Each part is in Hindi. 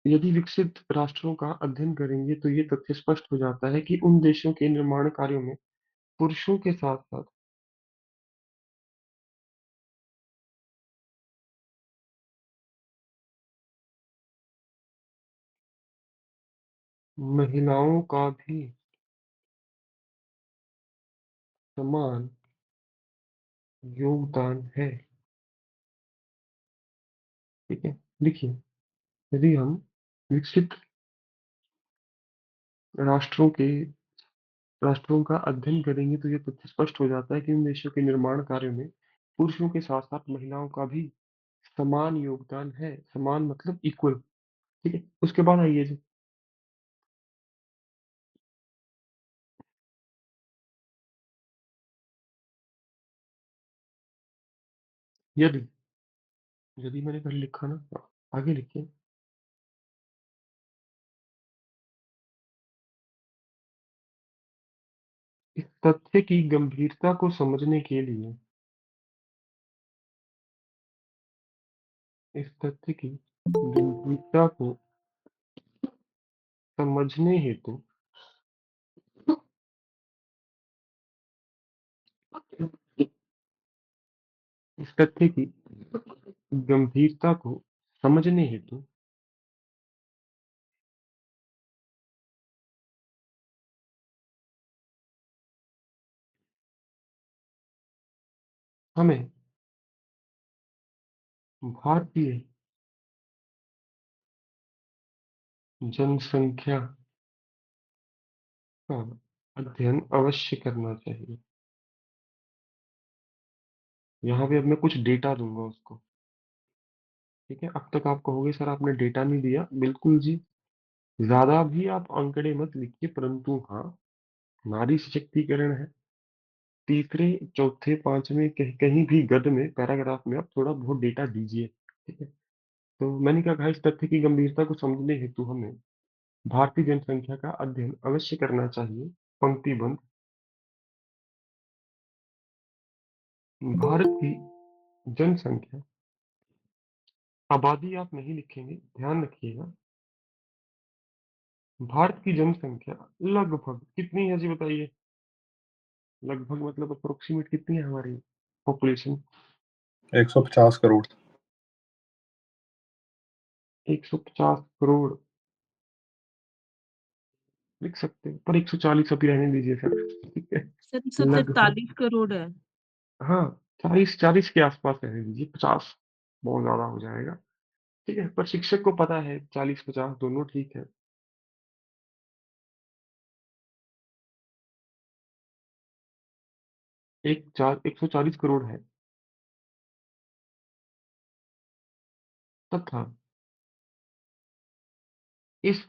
यदि विकसित राष्ट्रों का अध्ययन करेंगे तो ये तथ्य स्पष्ट हो जाता है कि उन देशों के निर्माण कार्यों में पुरुषों के साथ साथ महिलाओं का भी समान योगदान है। ठीक है, देखिए, यदि हम विकसित राष्ट्रों के राष्ट्रों का अध्ययन करेंगे तो ये तथ्य स्पष्ट हो जाता है कि उन देशों के निर्माण कार्यों में पुरुषों के साथ साथ महिलाओं का भी समान योगदान है। समान मतलब इक्वल। ठीक है, उसके बाद आइए जी। यदि यदि मैंने पहले लिखा ना, आगे लिखिए। इस तथ्य की गंभीरता को समझने के लिए इस तथ्य की गंभीरता को समझने हेतु इस तथ्य की गंभीरता को समझने हेतु हमें भारतीय जनसंख्या का अध्ययन अवश्य करना चाहिए। यहाँ पे अब मैं कुछ डेटा दूंगा उसको। ठीक है, अब तक आप कहोगे सर आपने डेटा नहीं दिया। बिल्कुल जी, ज्यादा भी आप आंकड़े मत लिखिए, परंतु हाँ, नारी सशक्तिकरण है। तीसरे, चौथे, पांचवें कहीं भी गद में, पैराग्राफ में आप थोड़ा बहुत डेटा दीजिए। ठीक है, तो मैंने क्या कहा, इस तथ्य की गंभीरता को समझने हेतु हमें भारतीय जनसंख्या का अध्ययन अवश्य करना चाहिए। पंक्तिबंध। भारत की जनसंख्या, आबादी आप नहीं लिखेंगे, ध्यान रखिएगा। भारत की जनसंख्या लगभग कितनी है जी, बताइए। लगभग मतलब अप्रोक्सीमेट कितनी है हमारी पॉपुलेशन? 150 करोड़। 150 करोड़ लिख सकते हैं, पर 140 अभी रहने दीजिए सर। ठीक है, सर 143 लगभग। करोड़ है। हाँ, 40 40 के आसपास रहने दीजिए, 50 बहुत ज्यादा हो जाएगा। ठीक है, पर शिक्षक को पता है 40 50 दोनों ठीक है। 140 करोड़ है। तथा इस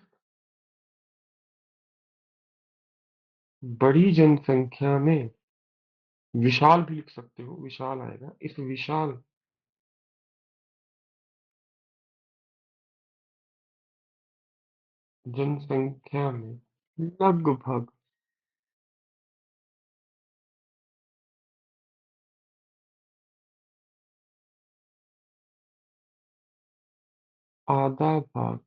बड़ी जनसंख्या में, विशाल भी लिख सकते हो, विशाल आएगा, इस विशाल जनसंख्या में लगभग आधा भाग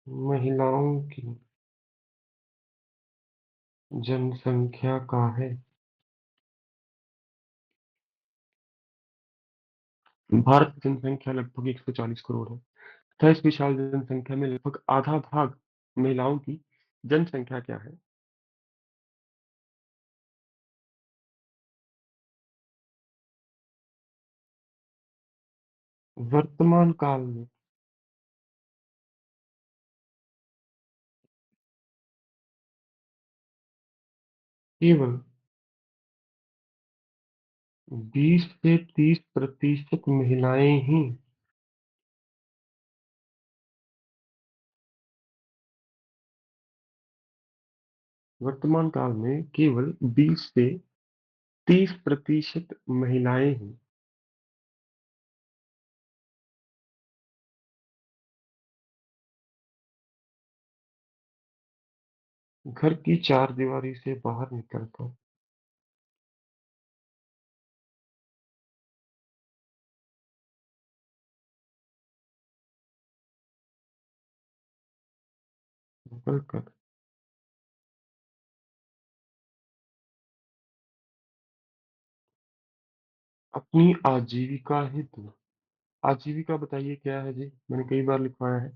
महिलाओं की जनसंख्या का है। भारत की जनसंख्या लगभग 140 करोड़ है, तथा इस विशाल जनसंख्या में लगभग आधा भाग महिलाओं की जनसंख्या क्या है? वर्तमान काल में केवल 20 से 30% महिलाएं ही वर्तमान काल में केवल 20 से 30% महिलाएं ही घर की चार दीवारी से बाहर निकलकर कर कर अपनी आजीविका हेतु। आजीविका बताइए क्या है जी, मैंने कई बार लिखवाया है।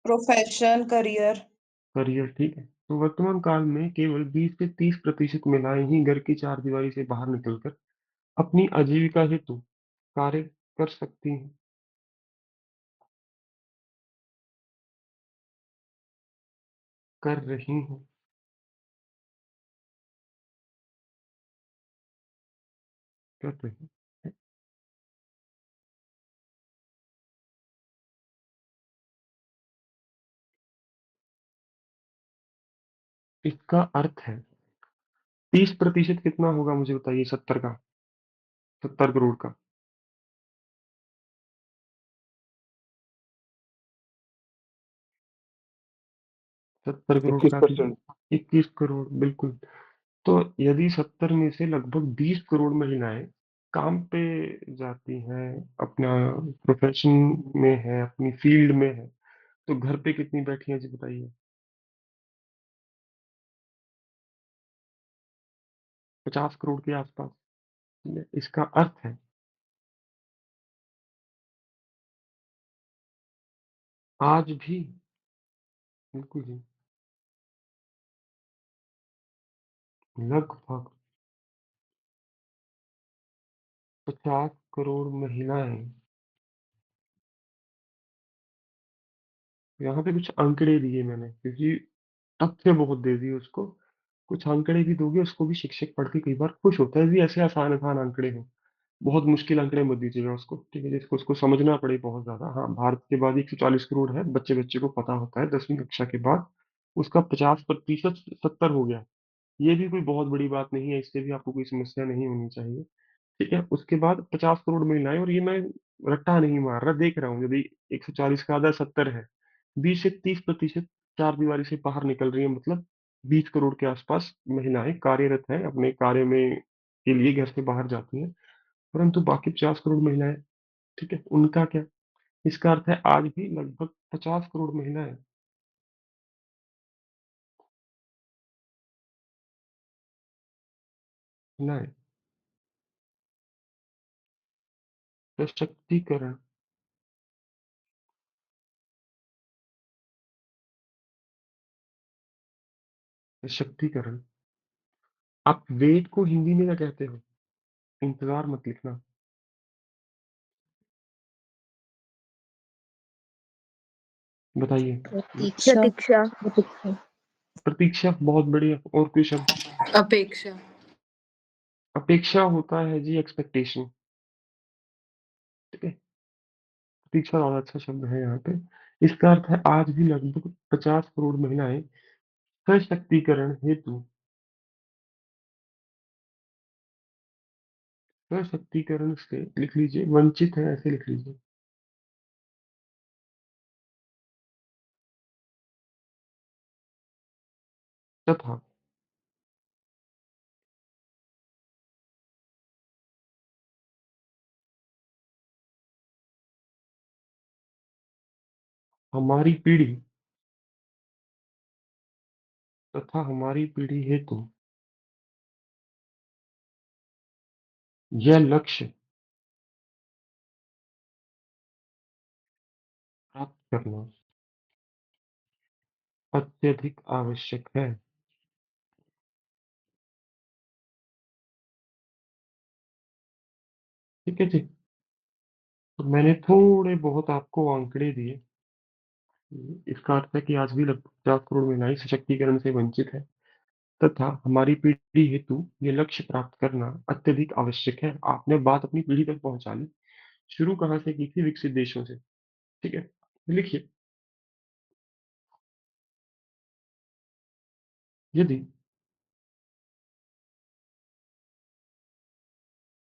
Profession, career. करियर, ठीक है। तो वर्तमान काल में केवल 20 से 30% महिलाएं ही घर की चार दीवारी से बाहर निकलकर अपनी आजीविका हेतु कार्य कर सकती हैं। कर रही हैं। कर रही हैं। इसका अर्थ है 30% कितना होगा मुझे बताइए, 70 का, 70 करोड़ का। 70 करोड़ इक्कीस का भी परसेंट 21 करोड़, बिल्कुल। तो यदि 70 में से लगभग 20 करोड़ महिलाएं काम पे जाती हैं, अपना प्रोफेशन में है, अपनी फील्ड में है, तो घर पे कितनी बैठी हैं जी बताइए। 50 करोड़ के आसपास। इसका अर्थ है आज भी, बिल्कुल जी, लगभग 50 करोड़ महिलाएं। यहाँ पे कुछ आंकड़े दिए मैंने, क्योंकि तथ्य बहुत दे दिए उसको। कुछ आंकड़े भी दोगे उसको भी, शिक्षक पढ़ के कई बार खुश होता है जी, ऐसे आसान आसान आंकड़े हो। बहुत मुश्किल आंकड़े मत दीजिएगा उसको, ठीक है, जिसको उसको समझना पड़े बहुत ज्यादा। हाँ, भारत के बाद 140 करोड़ है, बच्चे बच्चे को पता होता है 10वीं कक्षा के बाद। उसका 50% 70 हो गया। ये भी कोई बहुत बड़ी बात नहीं है, इससे भी आपको कोई समस्या नहीं होनी चाहिए। ठीक है, उसके बाद 50 करोड़ महिलाएं, और ये मैं रट्टा नहीं मार रहा, देख रहा हूँ, यदि 140 का आधा 70 है, 20 से 30% चार दीवारी से बाहर निकल रही है, मतलब 20 करोड़ के आसपास महिलाएं कार्यरत हैं, अपने कार्य में के लिए घर से बाहर जाती हैं। परंतु बाकी 50 करोड़ महिलाएं, ठीक है, उनका क्या। इसका अर्थ है आज भी लगभग 50 करोड़ महिलाएं सशक्तिकरण। सशक्तिकरण। आप वेद को हिंदी में क्या कहते हो, इंतजार मत लिखना। बताइए। प्रतीक्षा। प्रतीक्षा। प्रतीक्षा। प्रतीक्षा, बहुत बढ़िया। और कोई शब्द। अपेक्षा। अपेक्षा होता है जी एक्सपेक्टेशन, ठीक है। प्रतीक्षा ज्यादा अच्छा शब्द है यहाँ पे। इसका अर्थ है आज भी लगभग 50 करोड़ महिलाएं सशक्तिकरण हेतु, सशक्तिकरण से लिख लीजिए, वंचित है, ऐसे लिख लीजिए। तथा हमारी पीढ़ी, तथा हमारी पीढ़ी हेतु यह लक्ष्य प्राप्त करना अत्यधिक आवश्यक है। ठीक है जी। तो मैंने थोड़े बहुत आपको आंकड़े दिए। इसका अर्थ है कि आज भी लगभग 50 करोड़ महिलाएं सशक्तिकरण से वंचित है, तथा हमारी पीढ़ी हेतु ये लक्ष्य प्राप्त करना अत्यधिक आवश्यक है। आपने बात अपनी पीढ़ी तक पहुंचा ली। शुरू कहाँ से की थी, विकसित देशों से। ठीक है, लिखिए। यदि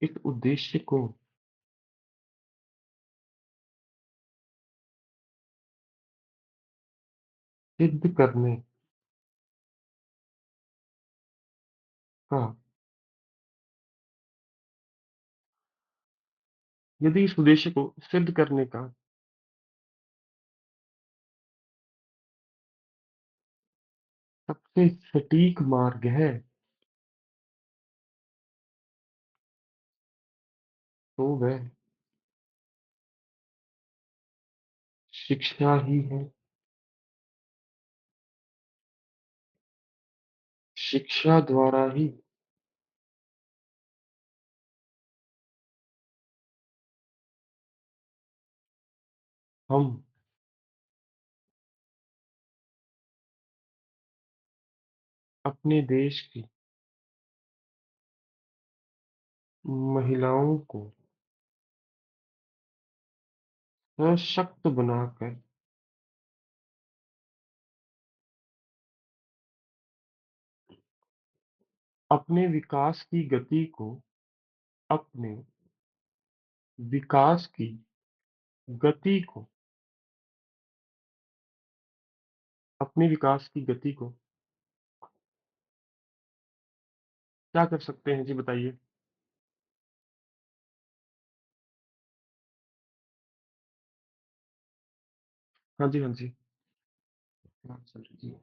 इस उद्देश्य को सिद्ध करने का, यदि इस उद्देश्य को सिद्ध करने का सबसे सटीक मार्ग है तो वह शिक्षा ही है। शिक्षा द्वारा ही हम अपने देश की महिलाओं को सशक्त बनाकर अपने विकास की गति को अपने विकास की गति को अपने विकास की गति को क्या कर सकते हैं जी, बताइए। हाँ जी, हाँ जी। हाँ, चल रही जी।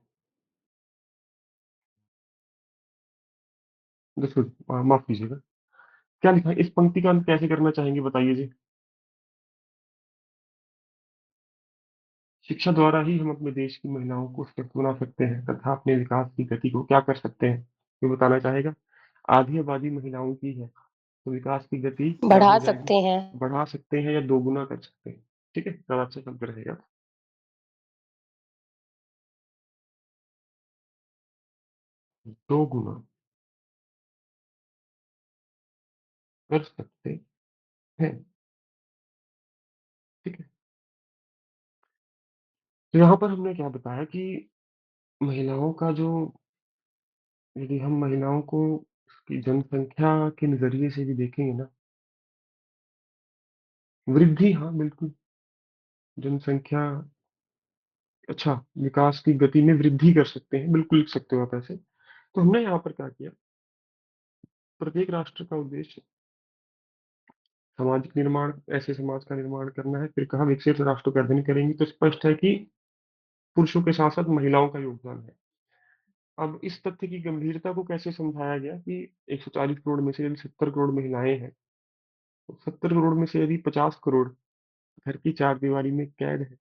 देखो, माफ कीजिएगा। क्या लिखा है? इस पंक्ति का अंत कैसे करना चाहेंगे, बताइए जी। शिक्षा द्वारा ही हम अपने देश की महिलाओं को सशक्त बना सकते हैं तथा अपने विकास की गति को क्या कर सकते हैं, ये बताना चाहेगा। आधी आबादी महिलाओं की है, तो विकास की गति क्या हो बढ़ा जाएगी? सकते हैं। बढ़ा सकते हैं या दोगुना कर सकते हैं। ठीक है, ज्यादा अच्छा शब्द रहेगा। दोगुना कर सकते हैं। ठीक है। तो यहाँ पर हमने क्या बताया कि महिलाओं का जो, यदि हम महिलाओं को उसकी जनसंख्या के नजरिए से भी देखेंगे ना, वृद्धि, हाँ बिल्कुल, जनसंख्या, अच्छा, विकास की गति में वृद्धि कर सकते हैं, बिल्कुल लिख सकते हो आप ऐसे। तो हमने यहाँ पर क्या किया, प्रत्येक राष्ट्र का उद्देश्य सामाजिक निर्माण, ऐसे समाज का निर्माण करना है। फिर कहा विकसित राष्ट्रों का अध्ययन करेंगे, तो स्पष्ट है कि पुरुषों के साथ साथ महिलाओं का योगदान है। अब इस तथ्य की गंभीरता को कैसे समझाया गया कि 140 करोड़ में से यदि 70 करोड़ महिलाएं हैं, तो 70 करोड़ में से यदि 50 करोड़ घर की चार दीवारी में कैद है,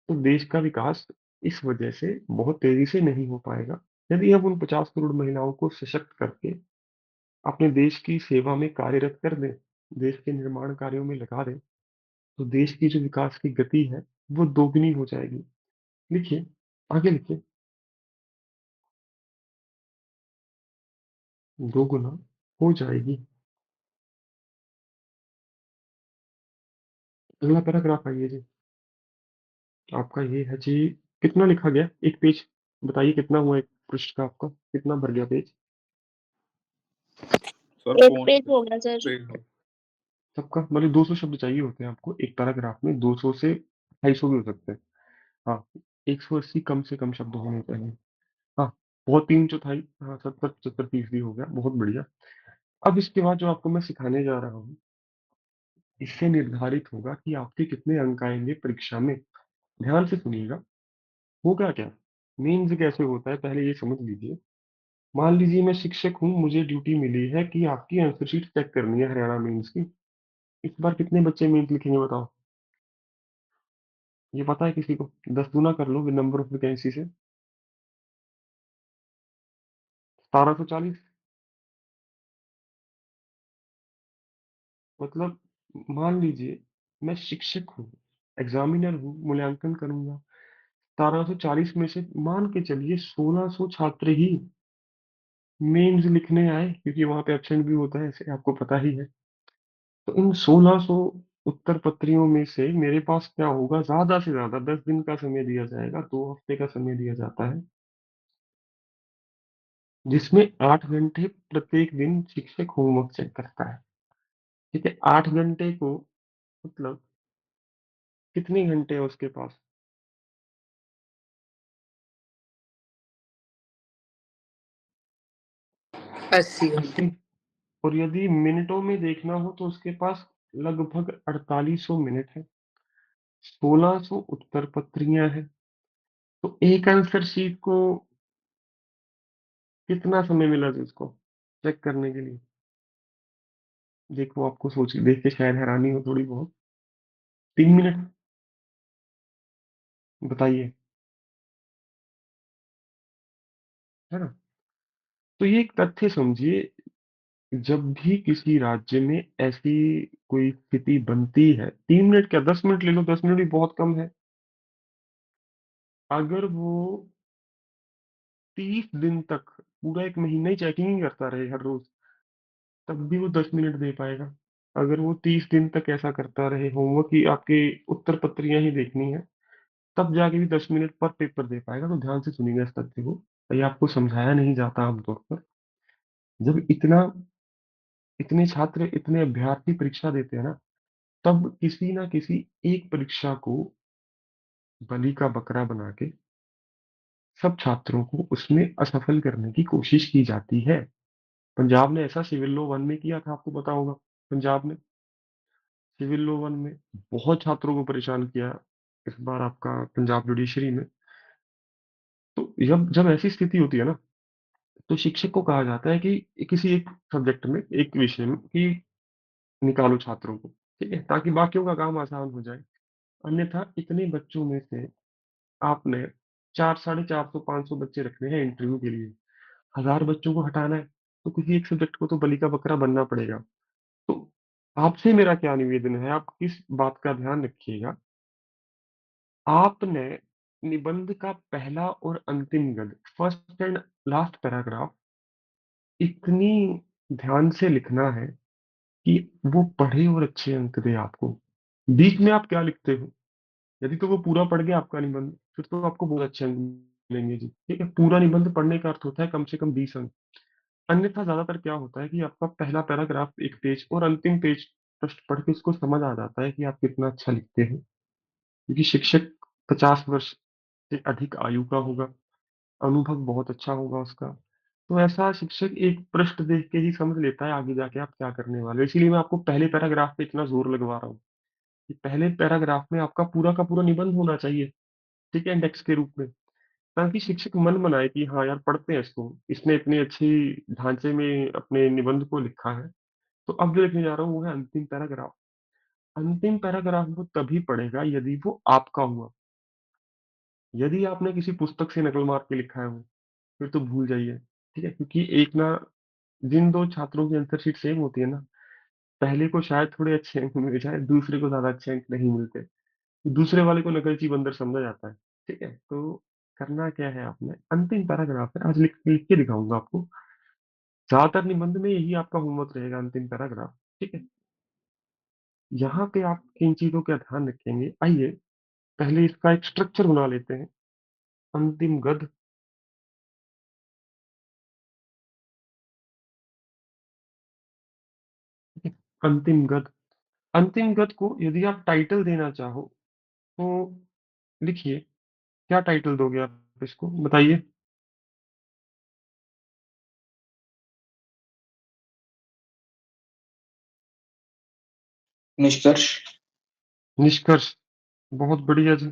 तो देश का विकास इस वजह से बहुत तेजी से नहीं हो पाएगा। यदि हम उन 50 करोड़ महिलाओं को सशक्त करके अपने देश की सेवा में कार्यरत कर दें, देश के निर्माण कार्यों में लगा दें, तो देश की जो विकास की गति है वो दोगुनी हो जाएगी। लिखिए, आगे लिखिए। दोगुना हो जाएगी। अगला पैराग्राफ आइए जी। आपका ये है जी, कितना लिखा गया एक पेज, बताइए कितना हुआ एक पृष्ठ का, आपका कितना भर गया पेज? सर एक पौने पेज हो गया सर। पेज हो। सबका मतलब 200 शब्द चाहिए होते हैं आपको एक पैराग्राफ में, 200 से 250 भी हो सकते हैं। हाँ, 180 कम से कम शब्द होने चाहिए। हाँ, बहुत, तीन चौथाई, हाँ 70-75% हो गया, बहुत बढ़िया। अब इसके बाद जो आपको मैं सिखाने जा रहा हूँ, इससे निर्धारित होगा कि आपके कितने अंक आएंगे परीक्षा में। ध्यान से सुनिएगा। होगा क्या, मीन्स कैसे होता है पहले ये समझ लीजिए। मान लीजिए मैं शिक्षक हूँ, मुझे ड्यूटी मिली है कि आपकी आंसर शीट चेक करनी है हरियाणा मेंस की। इस बार कितने बच्चे मेंस लिखेंगे बताओ? ये पता है किसी को? 10 गुना कर लो नंबर ऑफ वैकेंसी से। 1740। मतलब मान लीजिए मैं शिक्षक हूँ, एग्जामिनर हूँ, मूल्यांकन करूंगा। 1740 में से मान के चलिए 1600 छात्र ही मेंस लिखने आए, क्योंकि वहां पे एब्सेंट भी होता है, ऐसे आपको पता ही है। तो इन 1600 उत्तर पत्रियों में से मेरे पास क्या होगा, ज्यादा से ज्यादा 10 दिन का समय दिया जाएगा, 2 हफ्ते का समय दिया जाता है, जिसमें 8 घंटे प्रत्येक दिन शिक्षक होमवर्क चेक करता है। ठीक है, 8 घंटे को मतलब कितने घंटे है उसके पास? 80। 80। और यदि मिनटों में देखना हो तो उसके पास लगभग 4800 मिनट है। 1600 उत्तर पत्रियां हैं, तो एक आंसर शीट को कितना समय मिला था इसको चेक करने के लिए? देखो, आपको सोच देख के शायद हैरानी हो थोड़ी बहुत। 3 मिनट। बताइए। है ना? तो ये एक तथ्य समझिए, जब भी किसी राज्य में ऐसी कोई स्थिति बनती है, 3 मिनट क्या, 10 मिनट ले लो, 10 मिनट भी बहुत कम है। अगर वो 30 दिन तक, पूरा एक महीना ही चेकिंग ही करता रहे हर रोज, तब भी वो 10 मिनट दे पाएगा। अगर वो 30 दिन तक ऐसा करता रहे, होमवर्क की आपके उत्तर पत्रियां ही देखनी है, तब जाके भी 10 मिनट पर पेपर दे पाएगा। तो ध्यान से सुनिएगा इस तथ्य को, ये आपको समझाया नहीं जाता आमतौर पर। जब इतने छात्र, इतने अभ्यर्थी परीक्षा देते हैं ना, तब किसी ना किसी एक परीक्षा को बलि का बकरा बना के सब छात्रों को उसमें असफल करने की कोशिश की जाती है। पंजाब ने ऐसा सिविल लॉ 1 में किया था, आपको पता होगा। पंजाब ने सिविल लॉ 1 में बहुत छात्रों को परेशान किया। इस बार आपका पंजाब जुडिशरी में, तो जब जब ऐसी स्थिति होती है ना, तो शिक्षक को कहा जाता है कि किसी एक सब्जेक्ट में, एक विषय में, कि निकालो छात्रों को, ठीक है, ताकि बाकियों का काम आसान हो जाए। अन्यथा इतने बच्चों में से आपने 400, 450, 500 बच्चे रखने हैं इंटरव्यू के लिए, 1000 बच्चों को हटाना है, तो किसी एक सब्जेक्ट को तो बलि का बकरा बनना पड़ेगा। तो आपसे मेरा क्या निवेदन है, आप किस बात का ध्यान रखिएगा, आपने निबंध का पहला और अंतिम गद्य, फर्स्ट एंड लास्ट पैराग्राफ, इतनी ध्यान से लिखना है कि वो पढ़े और अच्छे अंक दे आपको। बीच में आप क्या लिखते हो, यदि तो वो पूरा पढ़ गया आपका निबंध, फिर तो आपको बहुत अच्छे अंक मिलेंगे जी, ठीक है। पूरा निबंध पढ़ने का अर्थ होता है कम से कम 20 अंक। अन्यथा ज्यादातर क्या होता है कि आपका पहला पैराग्राफ एक पेज और अंतिम पेज प्रश्न पढ़ के उसको समझ आ जाता है कि आप कितना अच्छा लिखते हैं, क्योंकि शिक्षक 50 वर्ष से अधिक आयु का होगा, अनुभव बहुत अच्छा होगा उसका। तो ऐसा शिक्षक एक पृष्ठ देख के ही समझ लेता है आगे जाके आप क्या करने वाले हो। इसीलिए मैं आपको पहले पैराग्राफ पे इतना जोर लगवा रहा हूँ कि पहले पैराग्राफ में आपका पूरा का पूरा निबंध होना चाहिए, ठीक है, इंडेक्स के रूप में, ताकि शिक्षक मन बनाए कि हाँ यार, पढ़ते हैं इसको, इसने इतने अच्छी ढांचे में अपने निबंध को लिखा है। तो अब जो लिखने जा रहा हूँ वो है अंतिम पैराग्राफ। अंतिम पैराग्राफ वो तभी पढ़ेगा यदि वो आपका हुआ। यदि आपने किसी पुस्तक से नकल मार के लिखा है वो, फिर तो भूल जाइए, ठीक है। क्योंकि एक ना, जिन दो छात्रों की आंसर शीट सेम होती है ना, पहले को शायद थोड़े अच्छे अंक मिल जाए, दूसरे को ज्यादा अच्छे अंक नहीं मिलते, दूसरे वाले को नकलची बंदर समझा जाता है, ठीक है। तो करना क्या है, आपने अंतिम पैराग्राफ है, आज लिख लिख के दिखाऊंगा आपको। ज्यादातर निबंध में यही आपका होमवर्क रहेगा, अंतिम पैराग्राफ, ठीक है। यहाँ पे आप किन चीजों का ध्यान रखेंगे, आइए पहले इसका एक स्ट्रक्चर बना लेते हैं। अंतिम गद्य, ठीक है? अंतिम गद्य, अंतिम गद्य को यदि आप टाइटल देना चाहो तो लिखिए, क्या टाइटल दोगे आप इसको, बताइए। निष्कर्ष। निष्कर्ष, बहुत बढ़िया जी।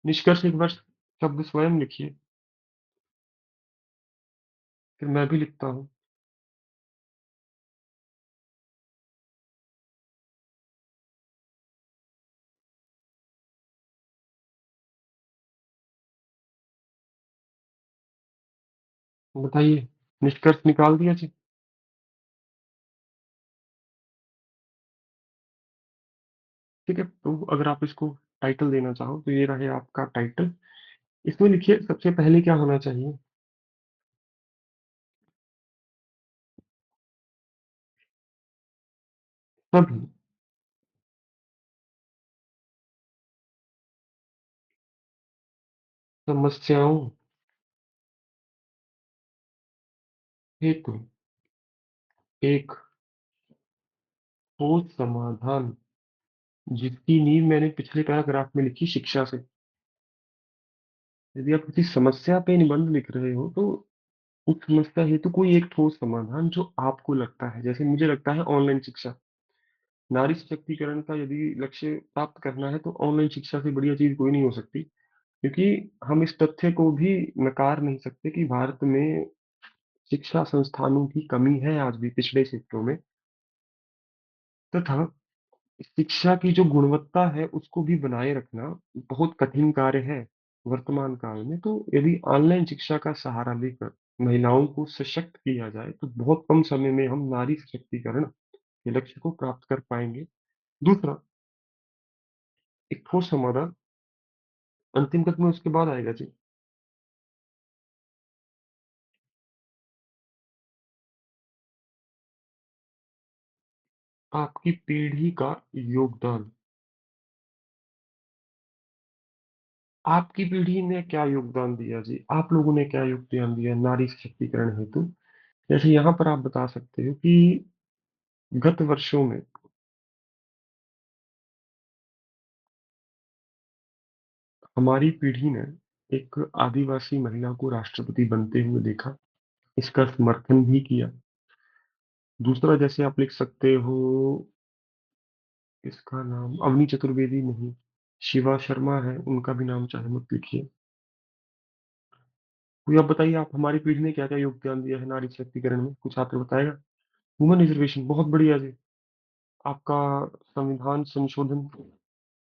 निष्कर्ष एक बार शब्द स्वयं लिखिए, फिर मैं भी लिखता हूँ। बताइए, निष्कर्ष निकाल दिया जी। ठीक है, तो अगर आप इसको टाइटल देना चाहो तो ये रहे आपका टाइटल। इसमें लिखिए सबसे पहले क्या होना चाहिए, सभी समस्याओं हेतु एक ठोस समाधान, जिसकी नींव मैंने पिछले पैराग्राफ में लिखी, शिक्षा से। यदि आप किसी समस्या पे निबंध लिख रहे हो तो उस समस्या हेतु कोई एक ठोस समाधान जो आपको लगता है, जैसे मुझे लगता है ऑनलाइन शिक्षा, नारी सशक्तिकरण का यदि लक्ष्य प्राप्त करना है तो ऑनलाइन शिक्षा से बढ़िया चीज कोई नहीं हो सकती। क्योंकि हम इस तथ्य को भी नकार नहीं सकते कि भारत में शिक्षा संस्थानों की कमी है आज भी पिछड़े क्षेत्रों में, तथा शिक्षा की जो गुणवत्ता है उसको भी बनाए रखना बहुत कठिन कार्य है वर्तमान काल में। तो यदि ऑनलाइन शिक्षा का सहारा लेकर महिलाओं को सशक्त किया जाए तो बहुत कम समय में हम नारी सशक्तिकरण के लक्ष्य को प्राप्त कर पाएंगे। दूसरा, एक ठोस समाधान अंतिम कदम में उसके बाद आएगा जी। आपकी पीढ़ी का योगदान। आपकी पीढ़ी ने क्या योगदान दिया जी? आप लोगों ने क्या योगदान दिया नारी सशक्तिकरण हेतु? जैसे यहाँ पर आप बता सकते हो कि गत वर्षों में हमारी पीढ़ी ने एक आदिवासी महिला को राष्ट्रपति बनते हुए देखा, इसका समर्थन भी किया। दूसरा, जैसे आप लिख सकते हो, इसका नाम अवनी चतुर्वेदी नहीं, शिवा शर्मा है, उनका भी नाम चाहे मत लिखिए। कोई आप बताइए, आप हमारी पीढ़ी ने क्या क्या योगदान दिया है नारी सशक्तिकरण में? कुछ आपको बताएगा? वुमन रिजर्वेशन बहुत बढ़िया जी। आपका संविधान संशोधन,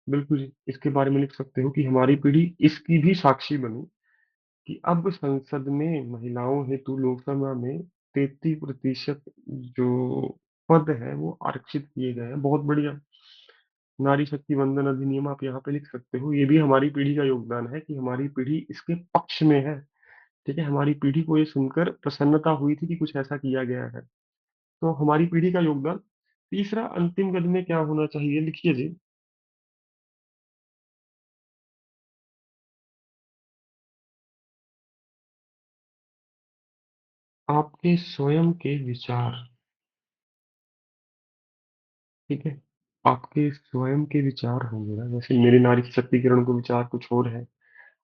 बिल्कुल जी, इसके बारे में लिख सकते हो कि हमारी पीढ़ी इसकी भी साक्षी बनी कि अब संसद में महिलाओं हेतु लोकसभा में 33% जो पद है वो आरक्षित किए गए हैं। बहुत बढ़िया। नारी शक्ति वंदन अधिनियम आप यहाँ पे लिख सकते हो, ये भी हमारी पीढ़ी का योगदान है कि हमारी पीढ़ी इसके पक्ष में है। ठीक है, हमारी पीढ़ी को ये सुनकर प्रसन्नता हुई थी कि कुछ ऐसा किया गया है, तो हमारी पीढ़ी का योगदान। तीसरा, अंतिम कद में क्या होना चाहिए, लिखिए जी। आपके स्वयं के विचार। ठीक है, आपके स्वयं के विचार होंगे ना, जैसे मेरे नारी सशक्तिकरण को विचार कुछ और है,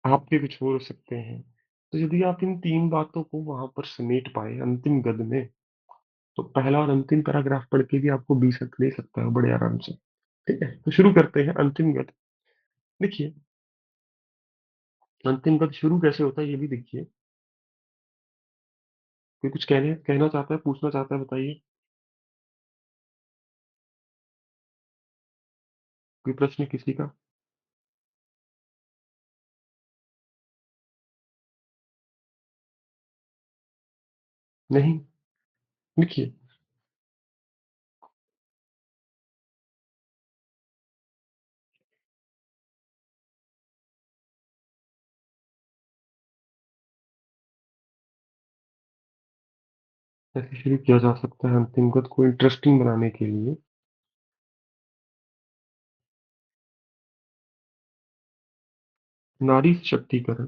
आपके कुछ और हो सकते हैं। तो यदि आप इन तीन बातों को वहां पर समेट पाए अंतिम गद में, तो पहला और अंतिम पैराग्राफ पढ़ के भी आपको 20 अंक ले सकता है बड़े आराम से। ठीक है, तो शुरू करते हैं अंतिम गद। देखिए, अंतिम गद शुरू कैसे होता है ये भी देखिए। कोई कुछ कहना चाहता है, पूछना चाहता है, बताइए। कोई प्रश्न किसी का? नहीं? लिखिए। कैसे शुरू किया जा सकता है अंतिम गद को इंटरेस्टिंग बनाने के लिए? नारी सशक्तिकरण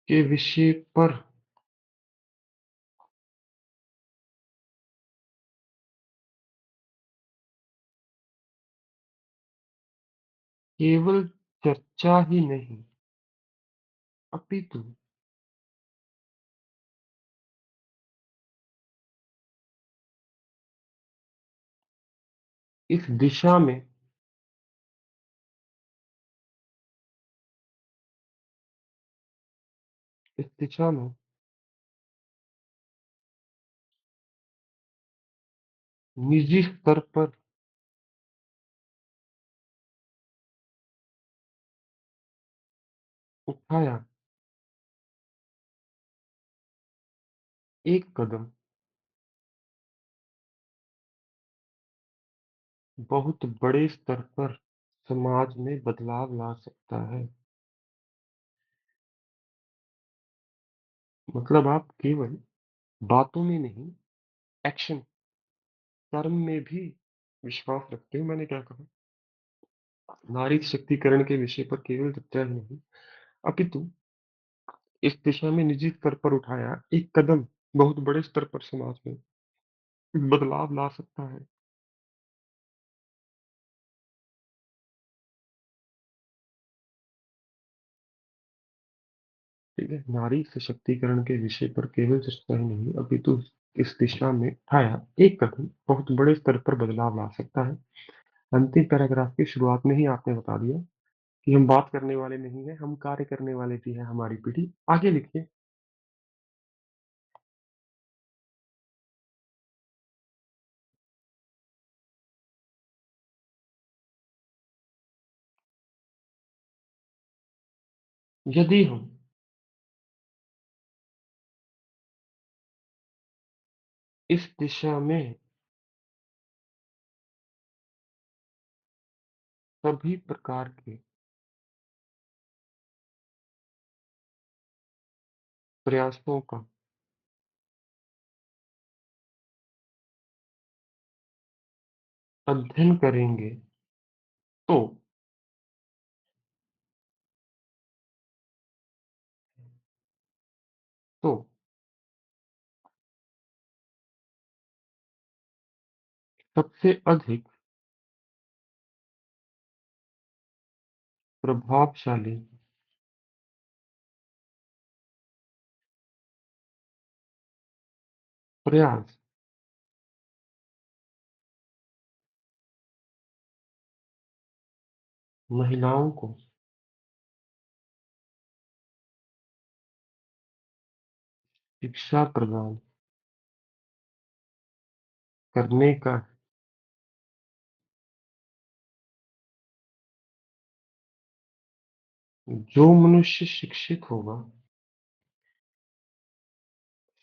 के विषय पर केवल चर्चा ही नहीं, अपितु इस दिशा में इस दिशा में निजी स्तर पर उठाया एक कदम बहुत बड़े स्तर पर समाज में बदलाव ला सकता है। मतलब आप केवल बातों में नहीं, एक्शन, कर्म में भी विश्वास रखते हो। मैंने क्या कहा? नारी शक्तिकरण के विषय पर केवल चर्चा ही नहीं, अपितु इस दिशा में निजी स्तर पर उठाया एक कदम बहुत बड़े स्तर पर समाज में बदलाव ला सकता है। ठीक है? नारी सशक्तिकरण के विषय पर केवल चर्चा ही नहीं, अपितु इस दिशा में उठाया एक कदम बहुत बड़े स्तर पर बदलाव ला सकता है। अंतिम पैराग्राफ की शुरुआत में ही आपने बता दिया कि हम बात करने वाले नहीं हैं, हम कार्य करने वाले भी हैं, हमारी पीढ़ी। आगे लिखिए। यदि हम इस दिशा में सभी प्रकार के प्रयासों का अध्ययन करेंगे, तो तो सबसे अधिक प्रभावशाली प्रयास महिलाओं को शिक्षा प्रदान करने का है। जो मनुष्य शिक्षित होगा,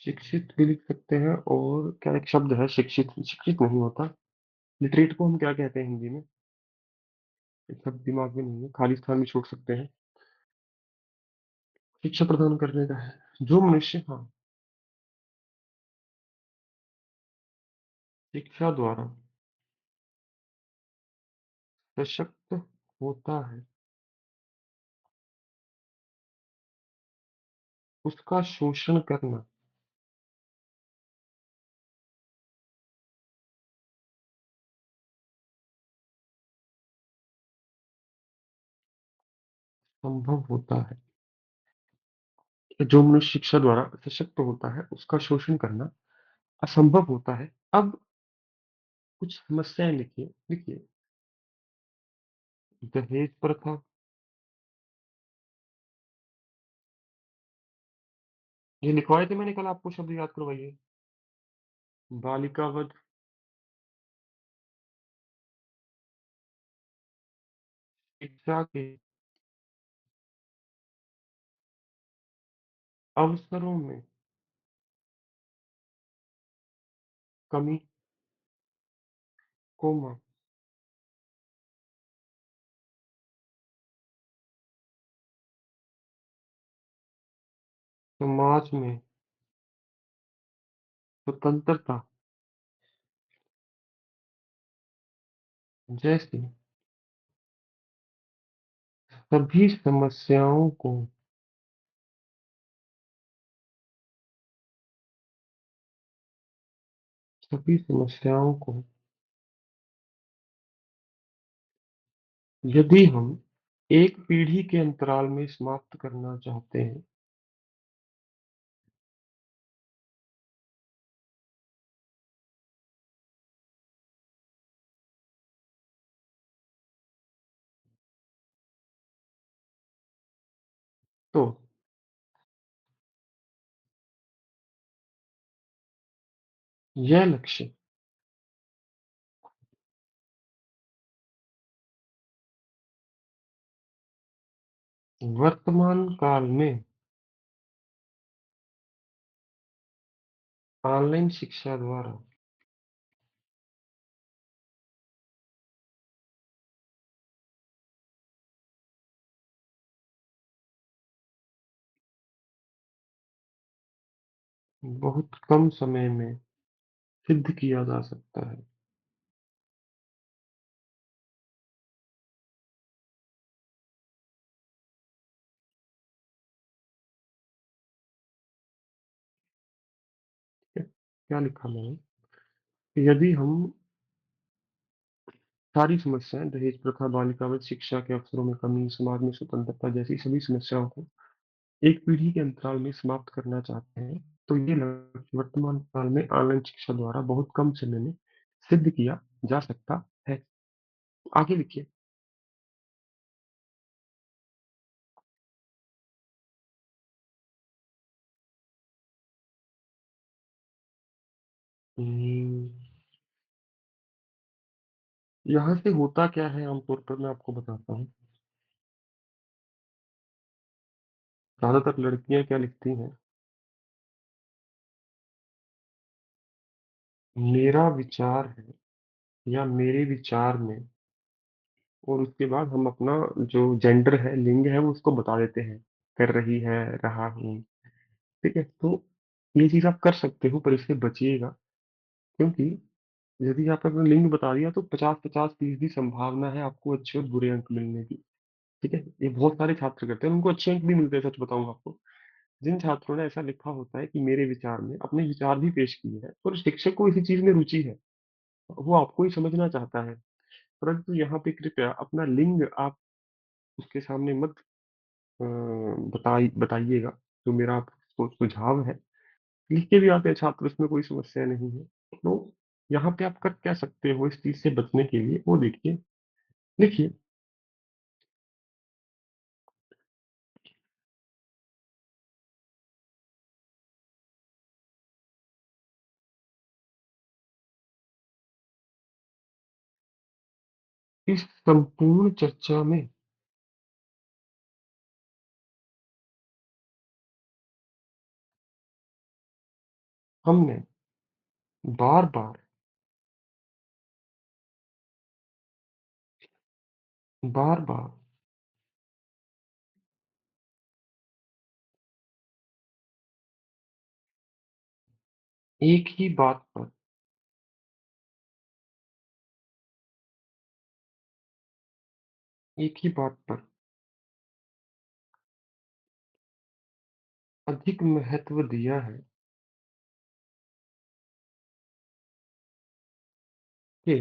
शिक्षित भी लिख सकते हैं, और क्या एक शब्द है शिक्षित, शिक्षित नहीं होता, लिटरेट को हम क्या कहते हैं हिंदी में? एक शब्द दिमाग में नहीं है, खाली स्थान भी छोड़ सकते हैं। शिक्षा प्रदान करने का है। जो मनुष्य, हाँ, शिक्षा द्वारा सशक्त होता है, उसका शोषण करना संभव होता है। जो मनुष्य शिक्षा द्वारा सशक्त होता है, उसका शोषण करना असंभव होता है। अब कुछ समस्याएं लिखिए। लिखिए, दहेज प्रथा, ये लिखवाए थे मैंने कल, आपको शब्द याद करवाइए। बालिका वध, शिक्षा के अवसरों में कमी, कोमा, समाज में स्वतंत्रता जैसी सभी समस्याओं को सभी समस्याओं को यदि हम एक पीढ़ी के अंतराल में समाप्त करना चाहते हैं, तो यह लक्ष्य वर्तमान काल में ऑनलाइन शिक्षा द्वारा बहुत कम समय में सिद्ध किया जा सकता है। क्या लिखा मैंने? यदि हम सारी समस्याएं, दहेज प्रथा, बालिकावध, शिक्षा के अवसरों में कमी, समाज में स्वतंत्रता जैसी सभी समस्याओं को एक पीढ़ी के अंतराल में समाप्त करना चाहते हैं, तो ये लक्ष्य वर्तमान काल में ऑनलाइन शिक्षा द्वारा बहुत कम समय में सिद्ध किया जा सकता है। आगे लिखिए। हम्म, यहाँ से होता क्या है आमतौर पर मैं आपको बताता हूँ। ज्यादातर लड़कियां क्या लिखती हैं, मेरा विचार है या मेरे विचार में, और उसके बाद हम अपना जो जेंडर है, लिंग है, वो उसको बता देते हैं, कर रही है, रहा हूँ। ठीक है, तो ये चीज आप कर सकते हो, पर इससे बचिएगा, क्योंकि यदि आपने अपना लिंग बता दिया तो 50-50% संभावना है आपको अच्छे और बुरे अंक मिलने की। ठीक है, ये बहुत सारे छात्र करते हैं, उनको अच्छे अंक भी मिलते हैं, सच बताऊं आपको। जिन छात्रों ने ऐसा लिखा होता है कि मेरे विचार में, अपने विचार भी पेश किए हैं, और शिक्षक को इसी चीज में रुचि है, वो आपको ही समझना चाहता है, परंतु यहाँ पे कृपया अपना लिंग आप उसके सामने मत बताइएगा। जो मेरा आपको सुझाव है, लिख के भी आते हैं छात्र, उसमें कोई समस्या नहीं है। तो यहाँ पे आप कर क्या सकते हो इस चीज से बचने के लिए, वो देखिए। देखिए, इस संपूर्ण चर्चा में हमने बार बार बार बार एक ही बात पर, एक ही बात पर अधिक महत्व दिया है कि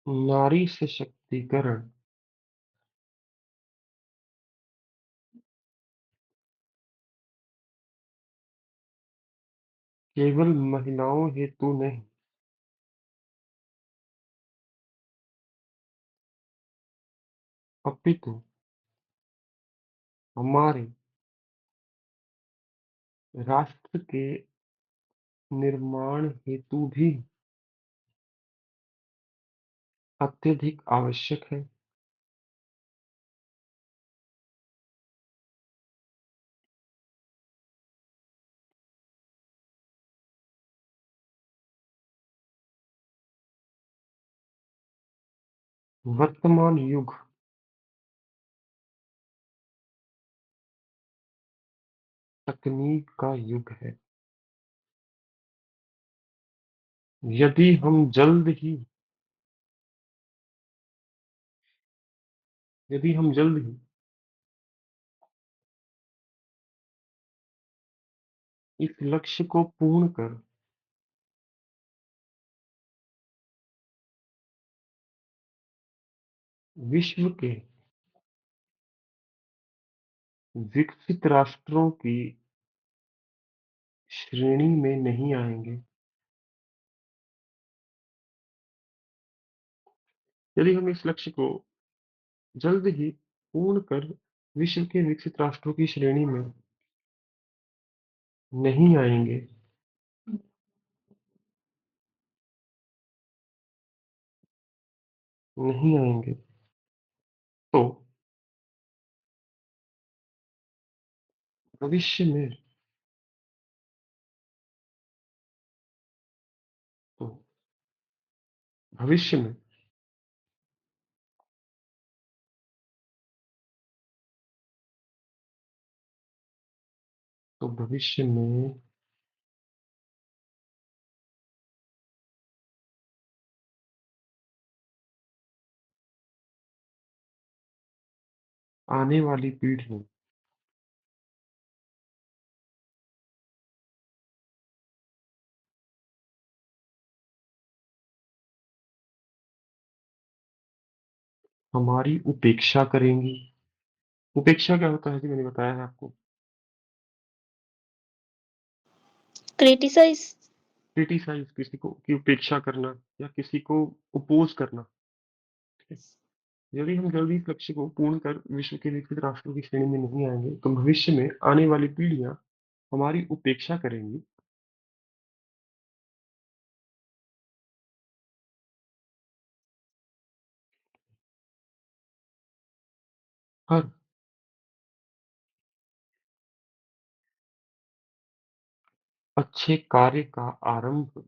नारी सशक्तिकरण केवल महिलाओं हेतु नहीं, अपितु हमारे राष्ट्र के निर्माण हेतु भी अत्यधिक आवश्यक है। वर्तमान युग तकनीक का युग है। यदि हम जल्द ही यदि हम जल्द ही इस लक्ष्य को पूर्ण कर विश्व के विकसित राष्ट्रों की श्रेणी में नहीं आएंगे, यदि हम इस लक्ष्य को जल्द ही पूर्ण कर विश्व के विकसित राष्ट्रों की श्रेणी में नहीं आएंगे, नहीं आएंगे, तो भविष्य में तो भविष्य में भविष्य में आने वाली पीढ़ी हमारी उपेक्षा करेंगी। उपेक्षा क्या होता है जी, मैंने बताया है आपको। क्रिटिसाइज। क्रिटिसाइज, किसी को की उपेक्षा करना या किसी को अपोज करना। ठीक है? यदि हम जल्दी इस लक्ष्य को पूर्ण कर विश्व के विकसित राष्ट्रों की श्रेणी में नहीं आएंगे तो भविष्य में आने वाली पीढ़ियां हमारी उपेक्षा करेंगी। हर अच्छे कार्य का आरंभ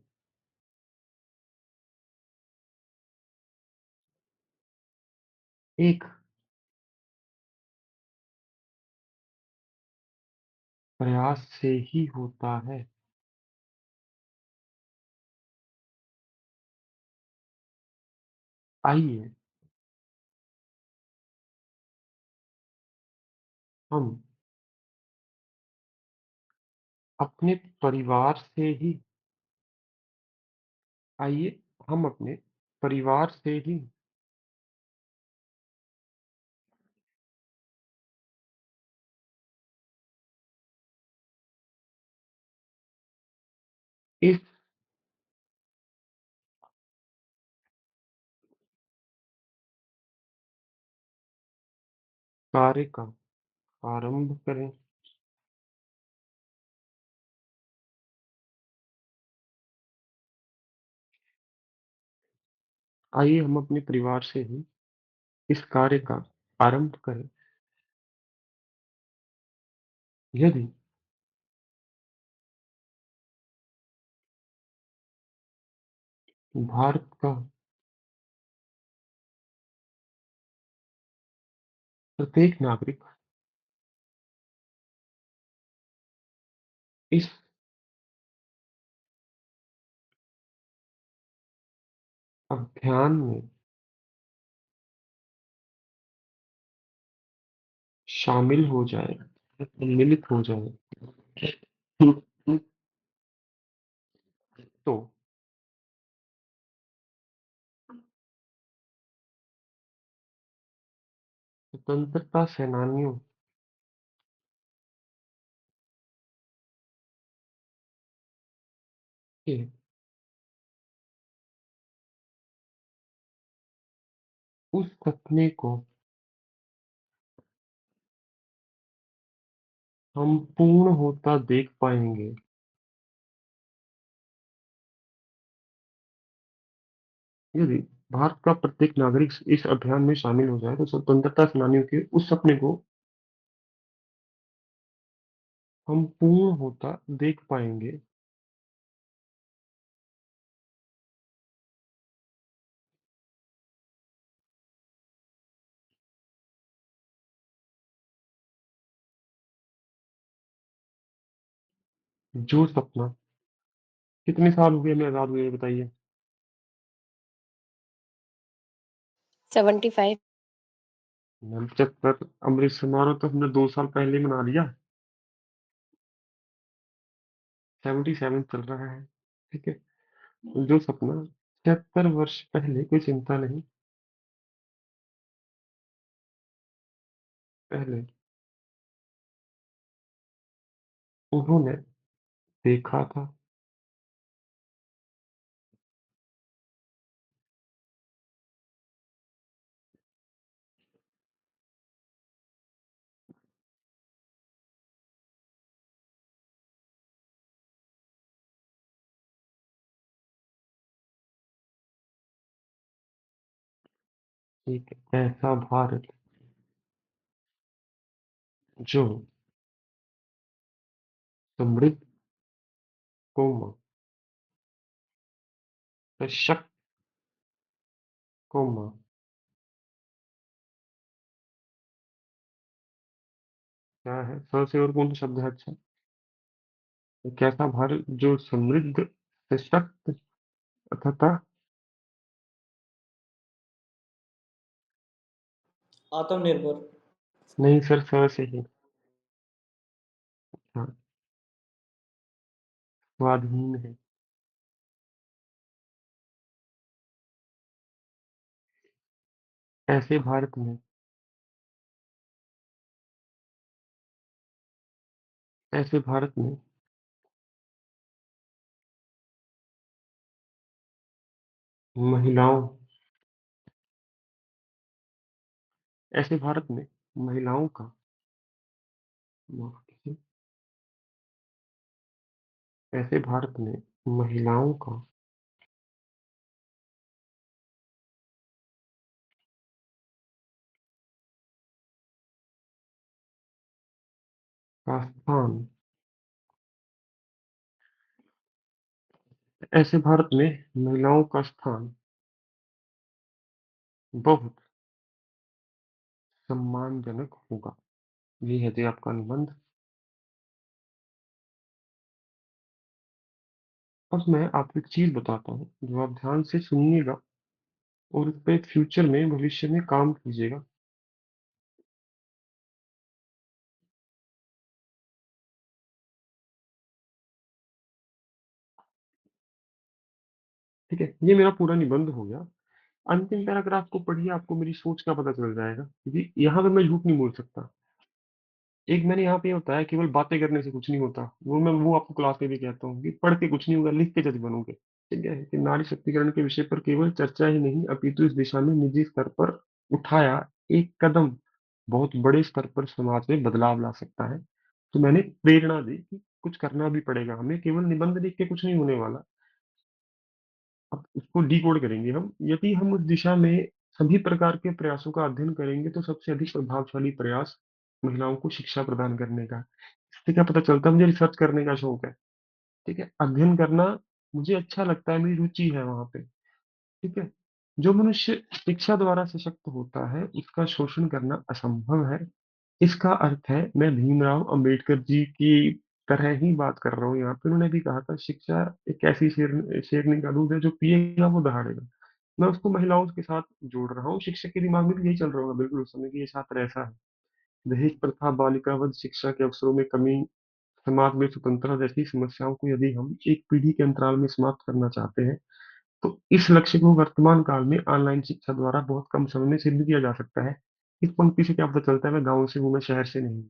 एक प्रयास से ही होता है। आइए हम अपने परिवार से ही आइए हम अपने परिवार से ही इस कार्य का आरंभ करें। आइए हम अपने परिवार से ही इस कार्य का आरंभ करें। यदि भारत का प्रत्येक नागरिक इस अभियान में शामिल हो जाए, सम्मिलित हो जाए, तो स्वतंत्रता सेनानियों के उस सपने को हम पूर्ण होता देख पाएंगे। यदि भारत का प्रत्येक नागरिक इस अभियान में शामिल हो जाए तो स्वतंत्रता सेनानियों के उस सपने को हम पूर्ण होता देख पाएंगे। जो सपना, कितने साल हो गए हमें आजाद हुए ये बताइए। 75। मैम 75, अमृत समारोह तो हमने 2 साल पहले मना लिया। 77 चल रहा है। ठीक है? जो सपना 76 वर्ष पहले, कोई चिंता नहीं, पहले उन्होंने देखा था, एक ऐसा भारत जो समृद्ध, कोमल, सशक्त, कोमल, क्या है स से और कौन सा शब्द है? अच्छा, एक ऐसा भारत जो समृद्ध, सशक्त तथा, आत्मनिर्भर। नहीं सर, स से ही, हाँ, स्वाधीन है। ऐसे भारत में, ऐसे भारत में महिलाओं, ऐसे भारत में महिलाओं का, माफ कीजिए, ऐसे भारत में महिलाओं का स्थान, ऐसे भारत में महिलाओं का स्थान बहुत सम्मानजनक होगा। ये है जी आपका निबंध। अब मैं आपको एक चीज बताता हूँ जो आप ध्यान से सुनिएगा और इस पे फ्यूचर में, भविष्य में काम कीजिएगा। ठीक है, ये मेरा पूरा निबंध हो गया। अंतिम पैराग्राफ को पढ़िए, आपको मेरी सोच का पता चल जाएगा, क्योंकि यहाँ पे मैं झूठ नहीं बोल सकता। एक मैंने यहाँ पे ये बताया केवल बातें करने से कुछ नहीं होता, वो आपको क्लास में भी कहता हूँ कि पढ़ के कुछ नहीं होगा, लिख के जज बनोगे। ठीक है, कि नारी शक्तिकरण के विषय पर केवल चर्चा ही नहीं अपितु इस दिशा में निजी स्तर पर उठाया एक कदम बहुत बड़े स्तर पर समाज में बदलाव ला सकता है। तो मैंने प्रेरणा दी कि कुछ करना भी पड़ेगा हमें, केवल निबंध लिख के कुछ नहीं होने वाला। अब उसको डिकोड करेंगे हम, यदि हम उस दिशा में सभी प्रकार के प्रयासों का अध्ययन करेंगे तो सबसे अधिक प्रभावशाली प्रयास महिलाओं को शिक्षा प्रदान करने का। इससे क्या पता चलता है, मुझे रिसर्च करने का शौक है। ठीक है, अध्ययन करना मुझे अच्छा लगता है, मेरी रुचि है वहां पे। ठीक है, जो मनुष्य शिक्षा द्वारा सशक्त होता है उसका शोषण करना असंभव है। इसका अर्थ है, मैं भीमराव अंबेडकर जी की तरह ही बात कर रहा हूँ यहाँ पे। उन्होंने भी कहा था शिक्षा एक ऐसी शेरनी का दूध है, जो पिएगा वो दहाड़ेगा। मैं उसको महिलाओं के साथ जोड़ रहा हूँ, शिक्षक के दिमाग में भी यही चल रहा होगा बिल्कुल उस समय कि ये छात्र ऐसा है। दहेज प्रथा, बालिका वध, शिक्षा के अवसरों में कमी, समाज में स्वतंत्रता जैसी समस्याओं को यदि हम एक पीढ़ी के अंतराल में समाप्त करना चाहते हैं तो इस लक्ष्य को वर्तमान काल में ऑनलाइन शिक्षा द्वारा बहुत कम समय में सिद्ध किया जा सकता है। इस पंक्ति से क्या पता चलता है, मैं गांव से हूं, मैं शहर से नहीं हूँ।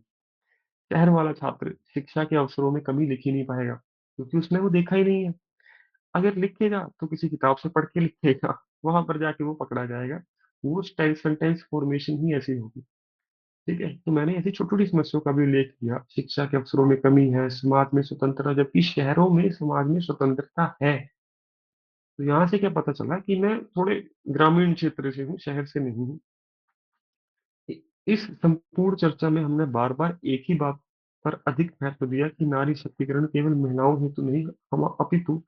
शहर वाला छात्र शिक्षा के अवसरों में कमी लिख ही नहीं पाएगा, क्योंकि उसने वो देखा ही नहीं है। अगर लिखेगा तो किसी किताब से पढ़ के लिखेगा, वहां पर जाके वो पकड़ा जाएगा। वो सेंटेंस फॉर्मेशन ही ऐसी होगी। ठीक है, तो मैंने ऐसी छोटी छोटी समस्याओं का भी उल्लेख किया। शिक्षा के अवसरों में कमी है, समाज में स्वतंत्रता, जबकि शहरों में समाज में स्वतंत्रता है। तो यहाँ से क्या पता चला कि मैं थोड़े ग्रामीण क्षेत्र से हूँ, शहर से नहीं हूँ। इस संपूर्ण चर्चा में हमने बार बार एक ही बात पर अधिक महत्व दिया कि नारी शक्तिकरण केवल महिलाओं हेतु नहीं, हम अपितु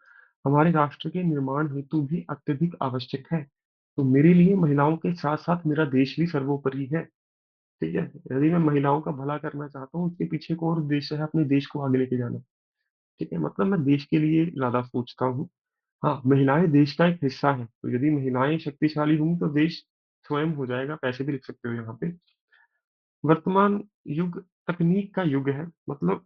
हमारे राष्ट्र के निर्माण हेतु भी अत्यधिक आवश्यक है। तो मेरे लिए महिलाओं के साथ साथ मेरा देश भी सर्वोपरि है। ठीक है, यदि मैं महिलाओं का भला करना चाहता हूँ, उसके पीछे को और उद्देश्य है अपने देश को आगे लेके जाना। ठीक है, मतलब मैं देश के लिए ज्यादा सोचता हूँ। हाँ, महिलाएं देश का एक हिस्सा है, तो यदि महिलाएं शक्तिशाली होंगी तो देश स्वयं हो जाएगा। पैसे भी लिख सकते हो यहाँ पे। वर्तमान युग तकनीक का युग है, मतलब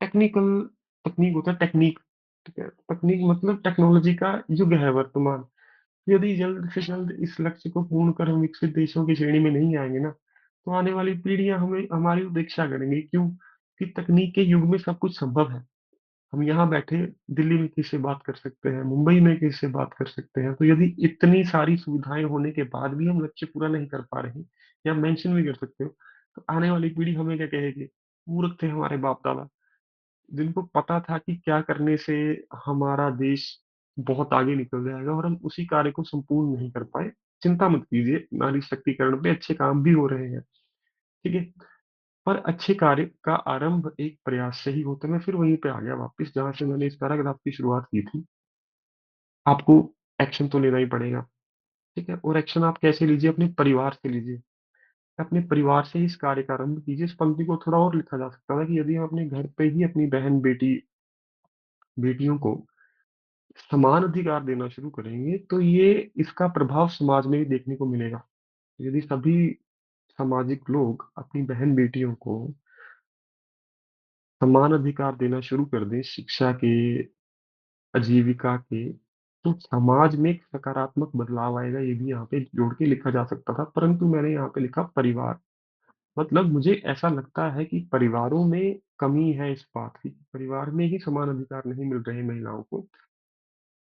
टेक्निकल, तकनीक होता है टेक्निक। ठीक है, तकनीक मतलब टेक्नोलॉजी का युग है वर्तमान। यदि जल्द से जल्द इस लक्ष्य को पूर्ण कर हम विकसित देशों की श्रेणी में नहीं आएंगे ना, तो आने वाली पीढ़ियां हमें हमारी उपेक्षा करेंगी। क्यों? कि तकनीक के युग में सब कुछ संभव है। हम यहाँ बैठे दिल्ली में किसी से बात कर सकते हैं, मुंबई में किसी से बात कर सकते हैं। तो यदि इतनी सारी सुविधाएं होने के बाद भी हम लक्ष्य पूरा नहीं कर पा रहे, या मेंशन भी कर सकते हो, तो आने वाली पीढ़ी हमें क्या कहेगी? मूर्ख थे हमारे बाप दादा, जिनको पता था कि क्या करने से हमारा देश बहुत आगे निकल जाएगा, और हम उसी कार्य को संपूर्ण नहीं कर पाए। चिंता मत कीजिए, नारी शक्तिकरण पे अच्छे काम भी हो रहे हैं। ठीक है, पर अच्छे कार्य का आरंभ एक प्रयास से ही होता है। मैं फिर वहीं पे आ गया वापस, जहां से मैंने इस पैराग्राफ की शुरुआत की थी। आपको एक्शन तो लेना ही पड़ेगा। ठीक है, और एक्शन आप कैसे लीजिए? अपने परिवार से लीजिए। अपने परिवार से ही इस कार्य का आरंभ कीजिए। इस पंक्ति को थोड़ा और लिखा जा सकता था कि यदि हम अपने घर पे ही अपनी बहन बेटियों को समान अधिकार देना शुरू करेंगे तो ये इसका प्रभाव समाज में भी देखने को मिलेगा। यदि सभी सामाजिक लोग अपनी बहन बेटियों को समान अधिकार देना शुरू कर दें, शिक्षा के, आजीविका के, तो समाज में एक सकारात्मक बदलाव आएगा, ये भी यहाँ पे जोड़ के लिखा जा सकता था, परंतु मैंने यहाँ पे लिखा परिवार। मतलब मुझे ऐसा लगता है कि परिवारों में कमी है इस बात की, परिवार में ही समान अधिकार नहीं मिल रहे महिलाओं को।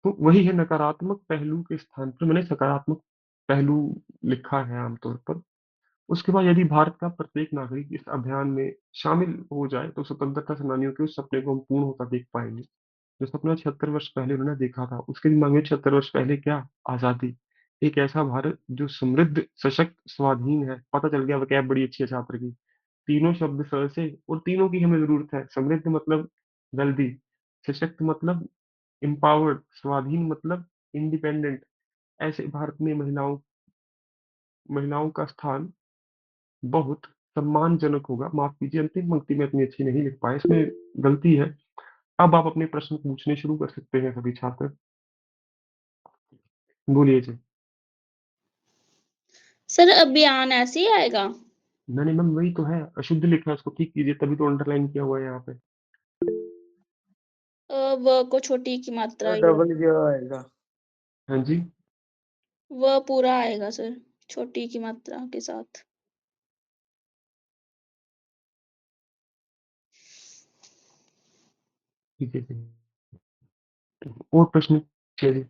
तो वही है, नकारात्मक पहलू के स्थान पर मैंने सकारात्मक पहलू लिखा है आमतौर पर। उसके बाद, यदि भारत का प्रत्येक नागरिक इस अभियान में शामिल हो जाए तो स्वतंत्रता सेनानियों के उस सपने को हम पूर्ण होता देख पाएंगे। जो सपना 76 वर्ष पहले उन्होंने देखा था, उसके दिमाग में 76 वर्ष पहले क्या? आजादी। एक ऐसा भारत जो समृद्ध, सशक्त, स्वाधीन है। पता चल गया, वह बड़ी अच्छी है छात्र की। तीनों शब्द स से, और तीनों की हमें जरूरत है। समृद्ध मतलब वेल्दी, सशक्त मतलब एम्पावर्ड, स्वाधीन मतलब इंडिपेंडेंट। ऐसे भारत में महिलाओं का स्थान बहुत सम्मानजनक होगा। माफ कीजिए, अंतिम पंक्ति में इतनी अच्छी नहीं लिख पाए, इसमें गलती है। अब आप अपने प्रश्न पूछने शुरू कर सकते हैं सभी छात्र। बोलिए जी। सर अभियान ऐसे ही आएगा? मैंने मैम वही तो है, अशुद्ध लिखा है, उसको ठीक कीजिए, तभी तो अंडरलाइन किया हुआ है यहाँ पे। व को छोटी की मात्रा डबल जीरो आएगा। हाँ जी। व पूरा आएगा सर, छोटी की मात्रा के साथ। ठीक है जी। और प्रश्न पूछिए जी।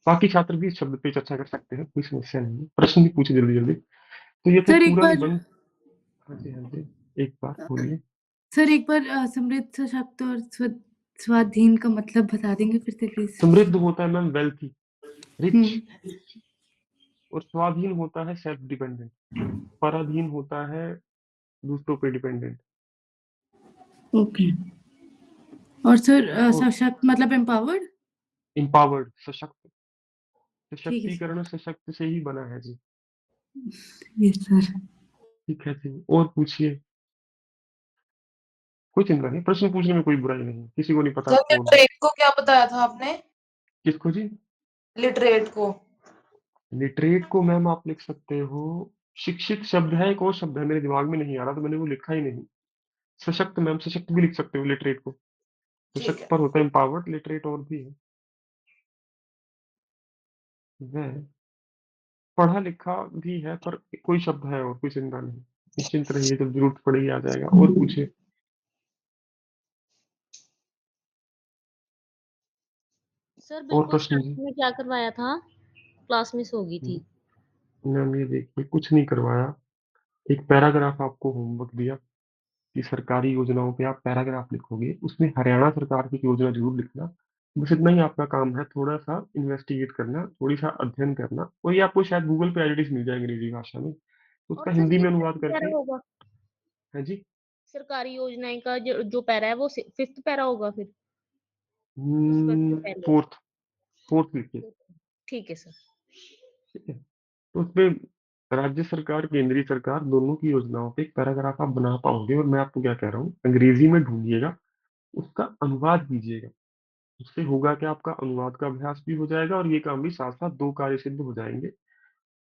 बाकी छात्र भी इस शब्द पे चर्चा कर सकते हैं, कोई समस्या नहीं है, प्रश्न भी पूछे जल्दी जल्दी। तो ये था सर एक पूरा बार निबंध। हाँ जी, हाँ जी। एक बार बोलिए। सर एक बार समृद्ध, सशक्त और स्वाधीन का मतलब बता देंगे फिर से प्लीज? समृद्ध होता है मैम वेल्थी, रिच। हम्म। और स्वाधीन होता है सेल्फ डिपेंडेंट। पराधीन होता है दूसरों पे डिपेंडेंट। ओके। और सर और सशक्त मतलब एम्पावर्ड? एम्पावर्ड, सशक्त। ठीक है सर। सशक्तिकरण सशक्त से ही बना है जी। Yes sir. ठीक है जी, और पूछिए। कोई चिंता नहीं, प्रश्न पूछने में कोई बुराई नहीं, किसी को नहीं पता सर कौन है। लिटरेट को क्या बताया था आपने? किसको जी? लिटरेट को। लिटरेट को मैम आप लिख सकते हो, शिक्षित शब्द है, एक और शब्द है मेरे दिमाग में नहीं आ रहा, तो मैंने वो लिखा ही नहीं। सशक्त मैम, सशक्त भी लिख सकते हो लिटरेट को। ठीक सशक्त है। पर होता है एम्पावर्ड, लिटरेट और भी है। वह पढ़ा लिखा भी है, पर कोई शब्द है और, कोई चिंता नहीं। निश्चिंत रहिए, जब जरूरत पड़ेगी आ जाएगा। और पूछिए। सर और बिल्कुल प्रश्न स्टार्टिंग जी। में क्या करवाया था? क्लास मिस हो गई थी। मैम ये देखिए, कुछ नहीं करवाया। एक पैराग्राफ आपको होमवर्क दिया कि सरकारी योजनाओं पे आप पैराग्राफ लिखोगे, उसमें हरियाणा सरकार की योजना जरूर लिखना। बस इतना ही आपका काम है, थोड़ा सा इन्वेस्टिगेट करना, थोड़ी सा अध्ययन करना, और ये आपको शायद गूगल पे एडिट्स मिल जाएंगे अंग्रेजी भाषा में, और उसका सर हिंदी ये में अनुवाद फिफ्थ पैरा करके। होगा? है जी। सरकारी योजनाएं का जो पैरा है वो फिफ्थ पैरा होगा फिर, उस वर्ड से पहले। फोर्थ। फोर्थ लिखिए। ठीक है सर। ठीक है। तो उसमें राज्य सरकार, केंद्रीय सरकार, दोनों की योजनाओं पे एक पैराग्राफ आप बना पाओगे, और मैं आपको क्या कह रहा हूँ, अंग्रेजी में ढूंढिएगा, उसका अनुवाद कीजिएगा। उससे होगा कि आपका अनुवाद का अभ्यास भी हो जाएगा, और ये काम भी साथ साथ दो कार्य सिद्ध हो जाएंगे।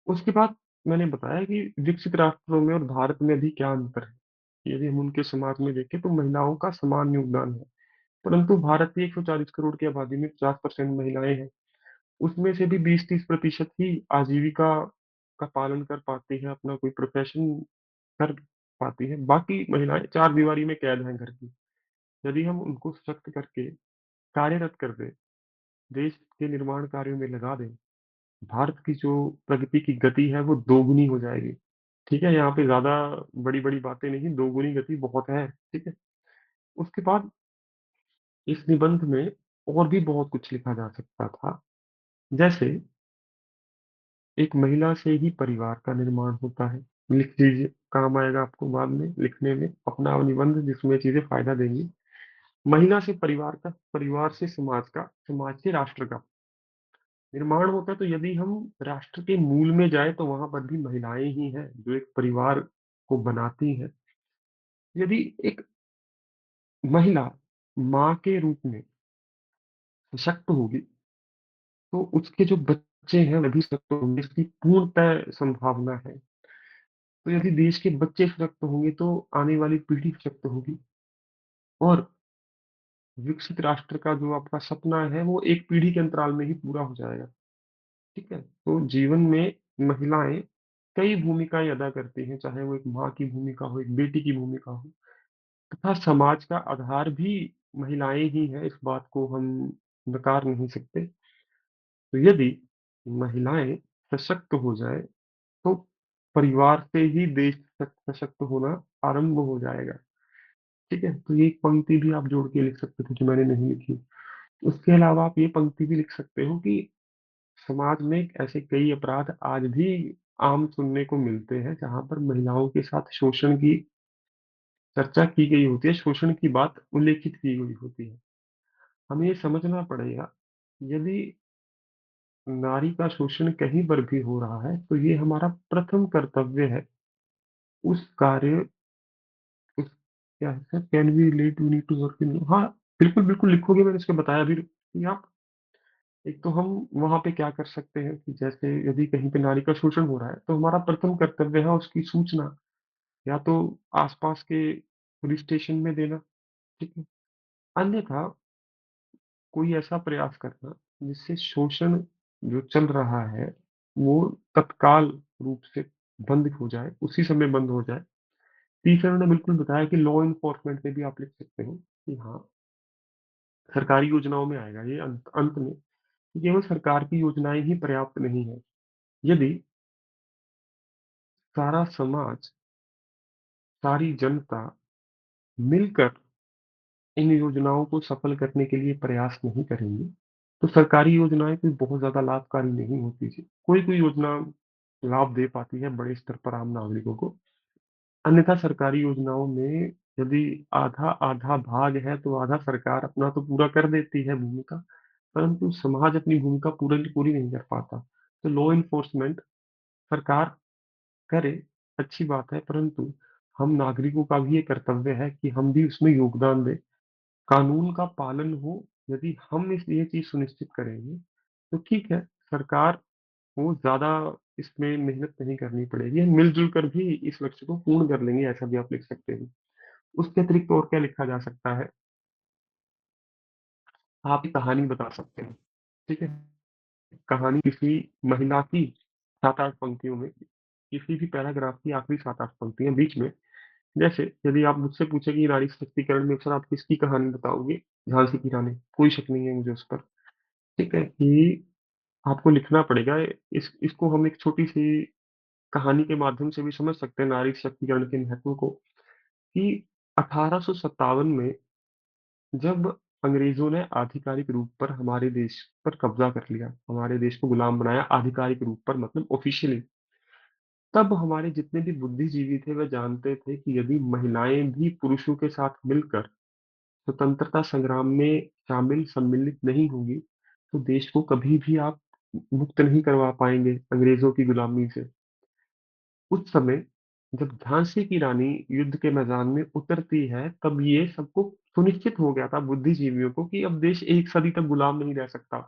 उसके बाद मैंने बताया कि विकसित राष्ट्रों में और भारत में अभी क्या अंतर है। यदि हम उनके समाज में देखें तो महिलाओं का समान योगदान है, परंतु भारत की 140 करोड़ की आबादी में 50% महिलाएं हैं। उसमें से भी 20-30% ही आजीविका का पालन कर पाती है, अपना कोई प्रोफेशन कर पाती है। बाकी महिलाएं चार दीवारी में कैद हैं घर की। यदि हम उनको सशक्त करके कार्यरत कर दें, देश के निर्माण कार्यों में लगा दें, भारत की जो प्रगति की गति है वो दोगुनी हो जाएगी। ठीक है, यहाँ पे ज्यादा बड़ी बड़ी बातें नहीं, दोगुनी गति बहुत है। ठीक है। उसके बाद इस निबंध में और भी बहुत कुछ लिखा जा सकता था, जैसे एक महिला से ही परिवार का निर्माण होता है। लिख लीजिए, काम आएगा आपको बाद में लिखने में अपना निबंध, जिसमें चीजें फायदा देंगी। महिला से परिवार का, परिवार से समाज का, समाज से राष्ट्र का निर्माण होता है। तो यदि हम राष्ट्र के मूल में जाए तो वहां पर भी महिलाएं ही हैं जो एक परिवार को बनाती हैं। यदि एक महिला माँ के रूप में सशक्त होगी तो उसके जो बच्चे हैं वे भी सशक्त होंगे, इसकी पूर्णतः संभावना है। तो यदि देश के बच्चे सशक्त होंगे तो आने वाली पीढ़ी सशक्त होगी। और विकसित राष्ट्र का जो आपका सपना है वो एक पीढ़ी के अंतराल में ही पूरा हो जाएगा। ठीक है, तो जीवन में महिलाएं कई भूमिकाएं अदा करती हैं, चाहे वो एक माँ की भूमिका हो, एक बेटी की भूमिका हो, तथा समाज का आधार भी महिलाएं ही हैं, इस बात को हम नकार नहीं सकते। तो यदि महिलाएं सशक्त हो जाए तो परिवार से ही देश सशक्त होना आरंभ हो जाएगा। ठीक है, तो ये एक पंक्ति भी आप जोड़ के लिख सकते थे जो मैंने नहीं लिखी। उसके अलावा आप ये पंक्ति भी लिख सकते हो कि समाज में ऐसे कई अपराध आज भी आम सुनने को मिलते हैं जहां पर महिलाओं के साथ शोषण की चर्चा की गई होती है, शोषण की बात उल्लेखित की गई होती है। हमें ये समझना पड़ेगा, यदि नारी का शोषण कहीं पर भी हो रहा है तो ये हमारा प्रथम कर्तव्य है उस कार्य उस क्या है sir, can we relate, we need to work in, हाँ बिल्कुल बिल्कुल लिखोगे, मैंने इसको बताया भी कि आप एक तो हम वहां पे क्या कर सकते हैं कि जैसे यदि कहीं पे नारी का शोषण हो रहा है तो हमारा प्रथम कर्तव्य है उसकी सूचना या तो आसपास के पुलिस स्टेशन में देना। ठीक है, अन्यथा कोई ऐसा प्रयास करना जिससे शोषण जो चल रहा है वो तत्काल रूप से बंद हो जाए, उसी समय बंद हो जाए। तीसरा उन्होंने बिल्कुल बताया कि लॉ इन्फोर्समेंट में भी आप लिख सकते हो कि हाँ सरकारी योजनाओं में आएगा ये अंत में कि केवल सरकार की योजनाएं ही पर्याप्त नहीं है। यदि सारा समाज, सारी जनता मिलकर इन योजनाओं को सफल करने के लिए प्रयास नहीं करेंगे तो सरकारी योजनाएं कोई बहुत ज्यादा लाभकारी नहीं होती थी। कोई कोई योजना लाभ दे पाती है बड़े स्तर पर आम नागरिकों को, अन्यथा सरकारी योजनाओं में यदि आधा आधा भाग है तो आधा सरकार अपना तो पूरा कर देती है भूमिका, परंतु समाज अपनी भूमिका पूरी पूरी नहीं कर पाता। तो लॉ इन्फोर्समेंट सरकार करे, अच्छी बात है, परंतु हम नागरिकों का भी ये कर्तव्य है कि हम भी उसमें योगदान दें, कानून का पालन हो। यदि हम इस ये चीज सुनिश्चित करेंगे तो ठीक है, सरकार को ज्यादा इसमें मेहनत नहीं करनी पड़ेगी, हम मिलजुल कर भी इस लक्ष्य को पूर्ण कर लेंगे, ऐसा भी आप लिख सकते हैं। उसके अतिरिक्त और क्या लिखा जा सकता है, आप एक कहानी बता सकते हैं। ठीक है, कहानी किसी महिला की 7-8 पंक्तियों में, किसी भी पैराग्राफ की आखिरी 7-8 पंक्तियां बीच में। जैसे यदि आप मुझसे पूछे कि नारी सशक्तिकरण में अक्सर आप किसकी कहानी बताओगे, झांसी की रानी, कोई शक नहीं है मुझे उस पर। ठीक है कि आपको लिखना पड़ेगा, इसको हम एक छोटी सी कहानी के माध्यम से भी समझ सकते हैं नारी सशक्तिकरण के महत्व को, कि 1857 में जब अंग्रेजों ने आधिकारिक रूप पर हमारे देश पर कब्जा कर लिया, हमारे देश को गुलाम बनाया आधिकारिक रूप पर मतलब ऑफिशियली, तब हमारे जितने भी बुद्धिजीवी थे वह जानते थे कि यदि महिलाएं भी पुरुषों के साथ मिलकर स्वतंत्रता संग्राम में शामिल सम्मिलित नहीं होंगी तो देश को कभी भी आप मुक्त नहीं करवा पाएंगे अंग्रेजों की गुलामी से। उस समय जब झांसी की रानी युद्ध के मैदान में उतरती है तब ये सबको सुनिश्चित हो गया था बुद्धिजीवियों को कि अब देश एक सदी तक गुलाम नहीं रह सकता,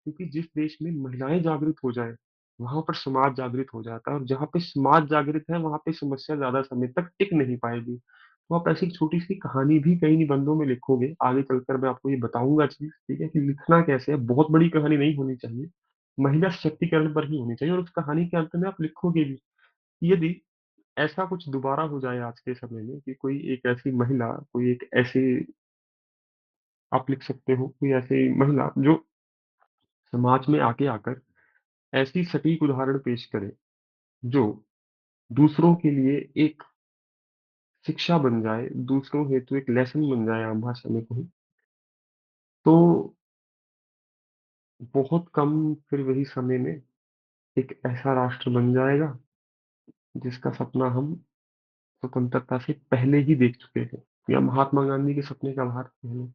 क्योंकि जिस देश में महिलाएं जागृत हो जाए वहां पर समाज जागृत हो जाता है, और जहाँ पे समाज जागृत है वहां पे समस्या ज्यादा समय तक टिक नहीं पाएगी। तो आप ऐसी एक छोटी सी कहानी भी कई निबंधों में लिखोगे, आगे चलकर मैं आपको ये बताऊंगा चीज, ठीक है, कि लिखना कैसे है, बहुत बड़ी कहानी नहीं होनी चाहिए, महिला सशक्तिकरण पर ही होनी चाहिए। और उस कहानी के अंत में आप लिखोगे भी कि यदि ऐसा कुछ दोबारा हो जाए आज के समय में कि कोई एक ऐसी महिला, कोई एक ऐसी, आप लिख सकते हो कोई ऐसी महिला जो समाज में आगे आकर ऐसी सटीक उदाहरण पेश करे जो दूसरों के लिए एक शिक्षा बन जाए, दूसरों हेतु एक लेसन बन जाए, आम भाषा में कहूँ तो बहुत कम फिर वही समय में एक ऐसा राष्ट्र बन जाएगा जिसका सपना हम स्वतंत्रता से पहले ही देख चुके हैं, या महात्मा गांधी के सपने का भारत पहले।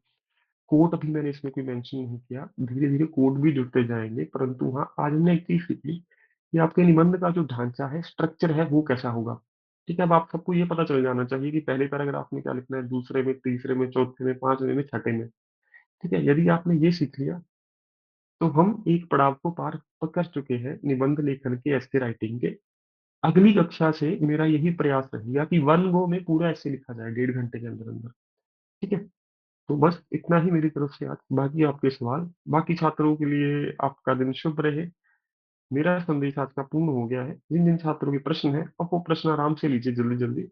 कोट अभी मैंने इसमें कोई मेंशन नहीं किया, धीरे धीरे कोट भी जुड़ते जाएंगे, परंतु हाँ आज हमने एक चीज सीखी कि आपके निबंध का जो ढांचा है, स्ट्रक्चर है, वो कैसा होगा। ठीक है, अब आप सबको ये पता चल जाना चाहिए कि पहले पैराग्राफ में क्या लिखना है, दूसरे में, तीसरे में, चौथे में, पांचवें में, छठे में। ठीक है, यदि आपने ये सीख लिया तो हम एक पड़ाव को पार कर चुके हैं निबंध लेखन के, ऐसे राइटिंग के। अगली कक्षा से मेरा यही प्रयास रहेगा कि वन गो में पूरा ऐसे लिखा जाए 1.5 घंटे के अंदर अंदर। ठीक है, तो बस इतना ही मेरी तरफ से आज, बाकी आपके सवाल, बाकी छात्रों के लिए आपका दिन शुभ रहे। मेरा संदेश आज का पूर्ण हो गया है। जिन जिन छात्रों के प्रश्न है अब वो प्रश्न आराम से लीजिए जल्दी जल्दी।